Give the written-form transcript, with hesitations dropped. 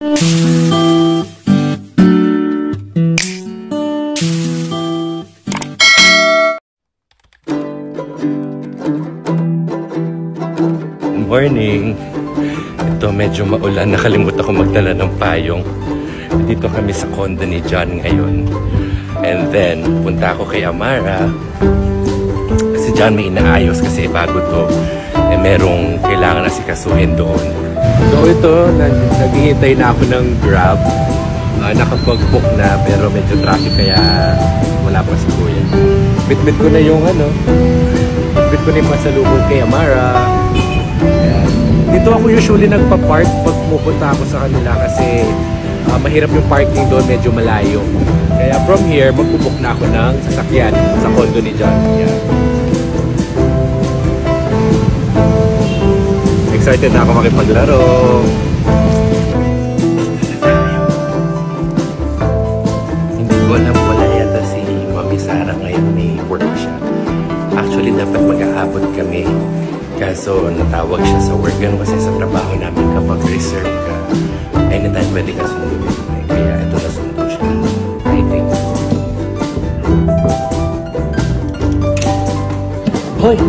Morning! Ito medyo maulan. Nakalimutan ko magdala ng payong. Dito kami sa condo ni John ngayon. And then, punta ako kay Amara. Si John may inaayos kasi bago to. Eh, merong kailangan na sikasuhin doon. So ito, naghihintay na ako ng Grab. Nakapag-book na pero medyo traffic kaya wala pa si Kuya. Bit-bit ko na yung bit-bit ko na yung pasalubong kay Amara. Dito ako usually nagpa-park pag pupunta ako sa kanila kasi mahirap yung parking doon, medyo malayo. Kaya from here, magbubook na ako ng sasakyan sa condo ni John. Yeah. Excited na ako makipaglaro. Hindi ko alam, wala yata si Mami Sarah ngayon, may work siya. Actually, dapat mag-aabot kami. Kaso natawag siya sa work yan kasi sa trabaho namin kapag reserve ka, anytime pwede ka sunduin. Kaya ito nasundo siya. I think. Hoy!